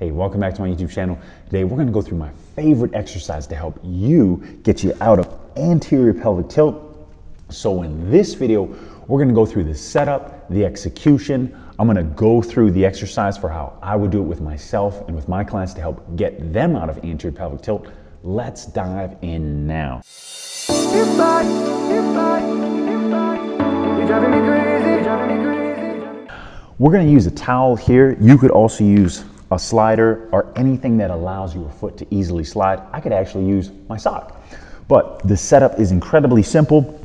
Hey, welcome back to my YouTube channel. Today we're gonna go through my favorite exercise to help you get you out of anterior pelvic tilt. So in this video, we're gonna go through the setup, the execution. I'm gonna go through the exercise for how I would do it with myself and with my clients to help get them out of anterior pelvic tilt. Let's dive in now. We're gonna use a towel here. You could also use a slider or anything that allows your foot to easily slide. I could actually use my sock. But the setup is incredibly simple.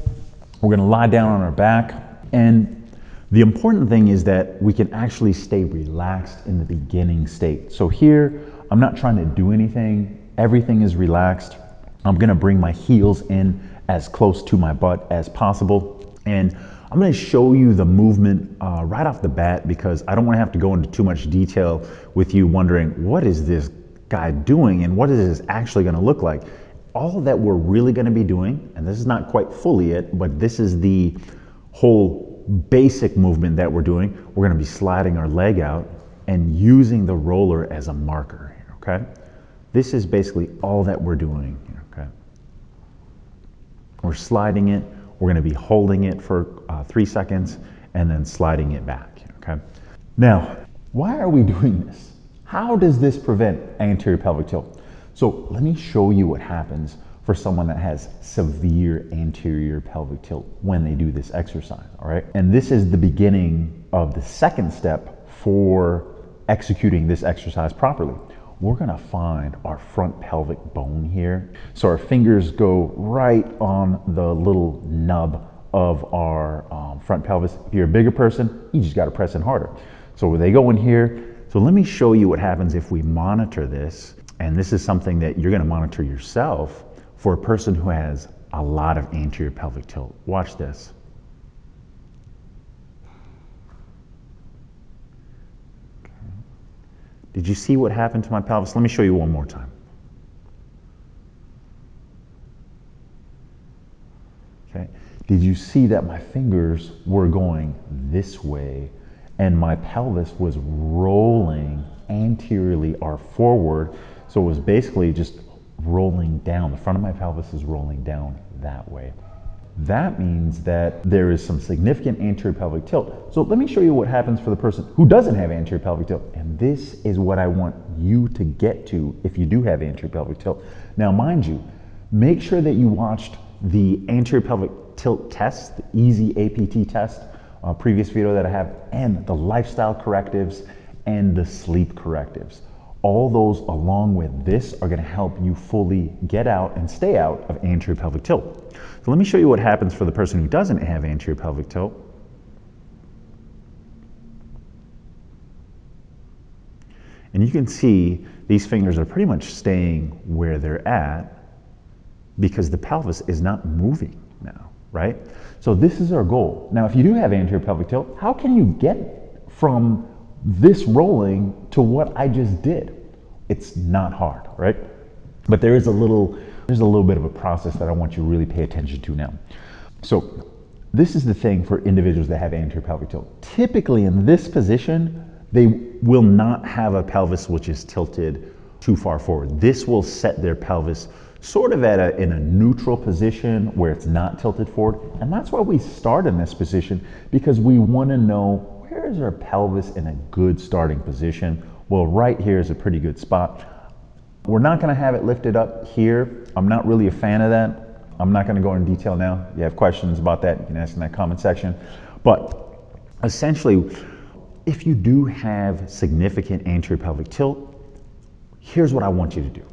We're gonna lie down on our back, and the important thing is that we can actually stay relaxed in the beginning state. So here, I'm not trying to do anything. Everything is relaxed. I'm gonna bring my heels in as close to my butt as possible. And I'm gonna show you the movement right off the bat because I don't wanna have to go into too much detail with you wondering, what is this guy doing and what is this actually gonna look like? All that we're really gonna be doing, and this is not quite fully it, but this is the whole basic movement that we're doing. We're gonna be sliding our leg out and using the roller as a marker, okay? This is basically all that we're doing, okay? We're sliding it. We're gonna be holding it for 3 seconds and then sliding it back, okay? Now, why are we doing this? How does this prevent anterior pelvic tilt? So let me show you what happens for someone that has severe anterior pelvic tilt when they do this exercise, all right? And this is the beginning of the second step for executing this exercise properly. We're gonna find our front pelvic bone here. So our fingers go right on the little nub of our front pelvis. If you're a bigger person, you just gotta press in harder. So they go in here. So let me show you what happens if we monitor this. And this is something that you're gonna monitor yourself for a person who has a lot of anterior pelvic tilt. Watch this. Did you see what happened to my pelvis? Let me show you one more time. Okay. Did you see that my fingers were going this way and my pelvis was rolling anteriorly or forward? So it was basically just rolling down. The front of my pelvis is rolling down that way. That means that there is some significant anterior pelvic tilt. So let me show you what happens for the person who doesn't have anterior pelvic tilt. And this is what I want you to get to if you do have anterior pelvic tilt. Now, mind you, make sure that you watched the anterior pelvic tilt test, the easy APT test, previous video that I have, and the lifestyle correctives and the sleep correctives. All those along with this are gonna help you fully get out and stay out of anterior pelvic tilt. So let me show you what happens for the person who doesn't have anterior pelvic tilt. And you can see these fingers are pretty much staying where they're at because the pelvis is not moving now, right? So this is our goal. Now, if you do have anterior pelvic tilt, how can you get from this rolling to what I just did? It's not hard, right? But there's a little bit of a process that I want you to really pay attention to now. So this is the thing for individuals that have anterior pelvic tilt. Typically in this position, they will not have a pelvis which is tilted too far forward. This will set their pelvis sort of in a neutral position where it's not tilted forward. And that's why we start in this position, because we want to know, where is our pelvis in a good starting position? Well, right here is a pretty good spot. We're not gonna have it lifted up here. I'm not really a fan of that. I'm not gonna go into detail now. If you have questions about that, you can ask in that comment section. But essentially, if you do have significant anterior pelvic tilt, here's what I want you to do.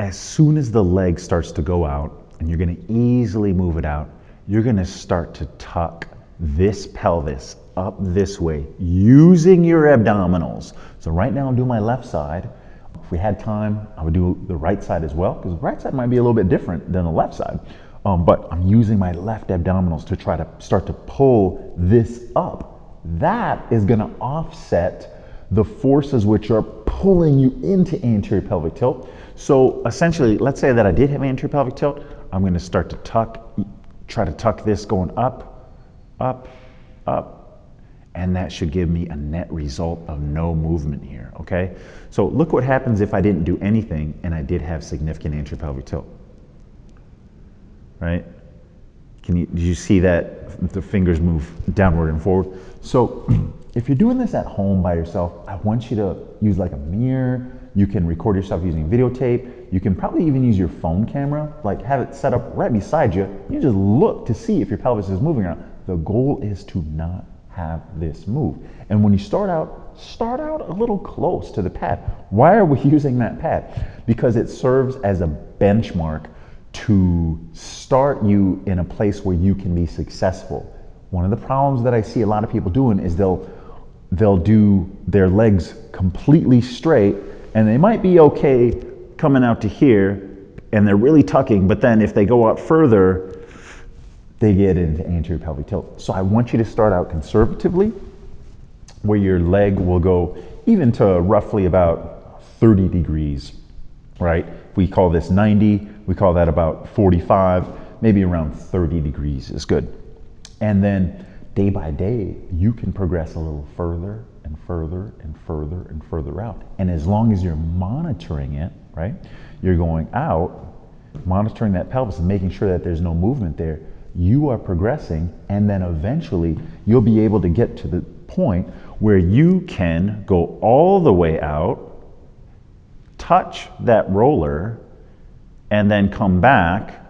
As soon as the leg starts to go out, and you're gonna easily move it out, you're gonna start to tuck this pelvis up this way using your abdominals. So right now I'm doing my left side. If we had time, I would do the right side as well, because the right side might be a little bit different than the left side. But I'm using my left abdominals to try to start to pull this up. That is gonna offset the forces which are pulling you into anterior pelvic tilt. So essentially, let's say that I did have anterior pelvic tilt. I'm gonna start to try to tuck this going up, up, up. and that should give me a net result of no movement here, okay? So look what happens if I didn't do anything and I did have significant anterior pelvic tilt, right? Did you see that the fingers move downward and forward? So if you're doing this at home by yourself, I want you to use like a mirror. You can record yourself using videotape. You can probably even use your phone camera, like have it set up right beside you. You just look to see if your pelvis is moving around. The goal is to not have this move. And when you start out a little close to the pad. Why are we using that pad? Because it serves as a benchmark to start you in a place where you can be successful. One of the problems that I see a lot of people doing is they'll do their legs completely straight, and they might be okay coming out to here, and they're really tucking, but then if they go out further, they get into anterior pelvic tilt. So I want you to start out conservatively, where your leg will go even to roughly about 30 degrees, right? We call this 90, we call that about 45, maybe around 30 degrees is good. And then day by day, you can progress a little further and further and further and further out. And as long as you're monitoring it, right? You're going out, monitoring that pelvis and making sure that there's no movement there, you are progressing, and then eventually you'll be able to get to the point where you can go all the way out, touch that roller, and then come back,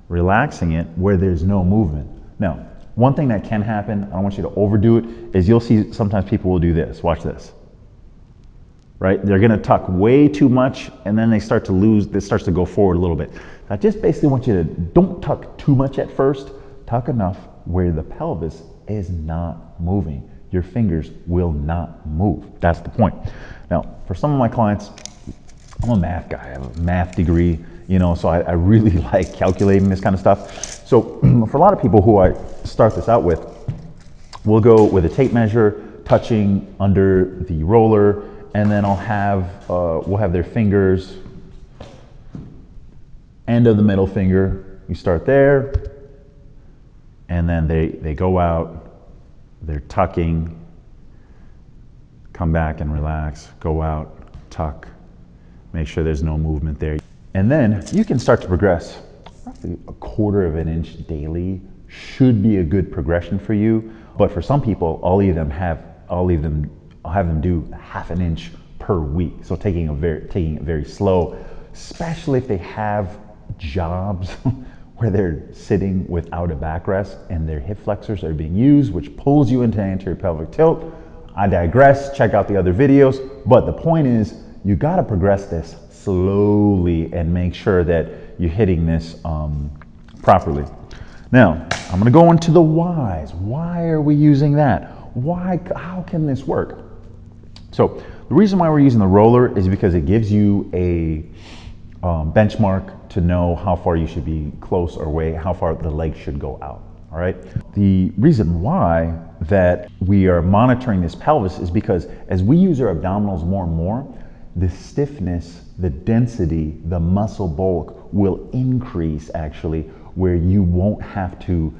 relaxing it where there's no movement. Now, one thing that can happen, I don't want you to overdo it, is you'll see sometimes people will do this. Watch this. Right? They're gonna tuck way too much, and then they start to lose, it starts to go forward a little bit. I just basically want you to don't tuck too much at first, tuck enough where the pelvis is not moving. Your fingers will not move. That's the point. Now, for some of my clients, I'm a math guy, I have a math degree, you know, so I really like calculating this kind of stuff. So for a lot of people who I start this out with, we'll go with a tape measure, touching under the roller, and then we'll have their fingers, end of the middle finger, you start there, and then they go out, they're tucking, come back and relax, go out, tuck, make sure there's no movement there. And then you can start to progress. Roughly a quarter of an inch daily should be a good progression for you. But for some people, I'll have them do half an inch per week. So taking it very slow, especially if they have jobs where they're sitting without a backrest and their hip flexors are being used, which pulls you into anterior pelvic tilt. I digress, check out the other videos. But the point is, you gotta progress this slowly and make sure that you're hitting this properly. Now, I'm gonna go into the whys. Why are we using that? How can this work? So the reason why we're using the roller is because it gives you a benchmark to know how far you should be close or away, how far the leg should go out, all right? The reason why that we are monitoring this pelvis is because as we use our abdominals more and more, the stiffness, the density, the muscle bulk will increase actually, where you won't have to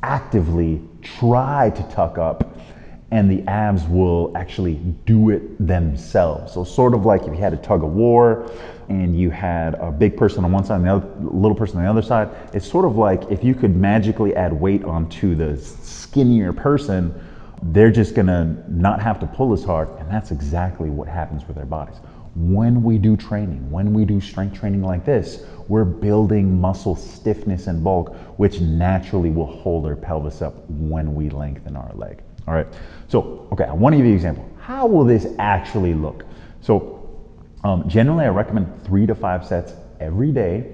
actively try to tuck up, and the abs will actually do it themselves. So sort of like if you had a tug of war and you had a big person on one side and the other, little person on the other side, it's sort of like if you could magically add weight onto the skinnier person, they're just gonna not have to pull as hard, and that's exactly what happens with our bodies. When we do training, when we do strength training like this, we're building muscle stiffness and bulk, which naturally will hold our pelvis up when we lengthen our leg. All right, so, okay, I want to give you an example. How will this actually look? So, generally I recommend 3 to 5 sets every day,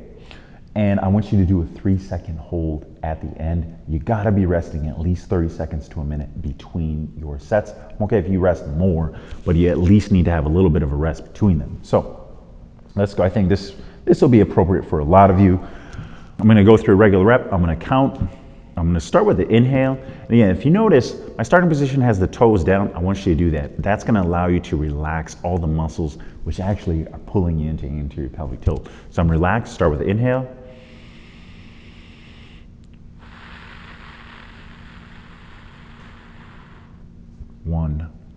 and I want you to do a 3-second hold at the end. You gotta be resting at least 30 seconds to a minute between your sets. Okay, if you rest more, but you at least need to have a little bit of a rest between them. So, let's go. I think this will be appropriate for a lot of you. I'm gonna go through a regular rep, I'm gonna count. I'm gonna start with the inhale. And again, if you notice, my starting position has the toes down. I want you to do that. That's gonna allow you to relax all the muscles, which actually are pulling you into anterior pelvic tilt. So I'm relaxed, start with the inhale.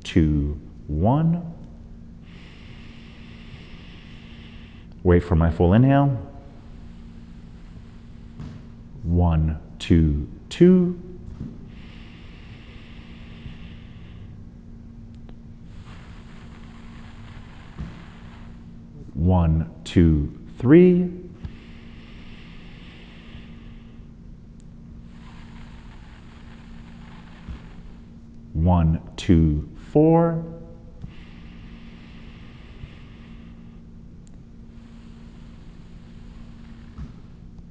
2, 1. Wait for my full inhale. 1, 2, 2. 1, 2, 3. 1, 2, 4.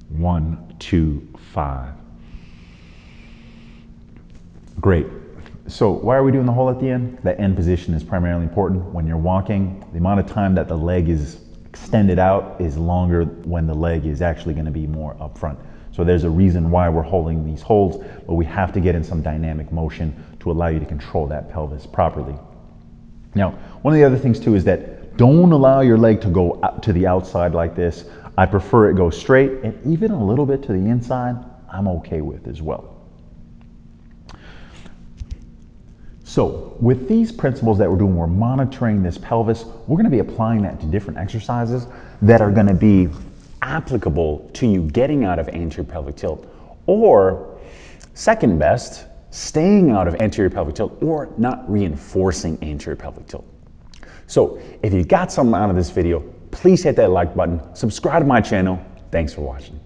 1, 2, 5. Great. So why are we doing the hole at the end? The end position is primarily important. When you're walking, the amount of time that the leg is extended out is longer when the leg is actually going to be more up front. So there's a reason why we're holding these holds, but we have to get in some dynamic motion to allow you to control that pelvis properly. Now, one of the other things too is that don't allow your leg to go out to the outside like this. I prefer it go straight, and even a little bit to the inside, I'm okay with as well. So with these principles that we're doing, we're monitoring this pelvis. We're gonna be applying that to different exercises that are gonna be applicable to you getting out of anterior pelvic tilt, or second best, staying out of anterior pelvic tilt or not reinforcing anterior pelvic tilt. So if you got something out of this video, please hit that like button, subscribe to my channel. Thanks for watching.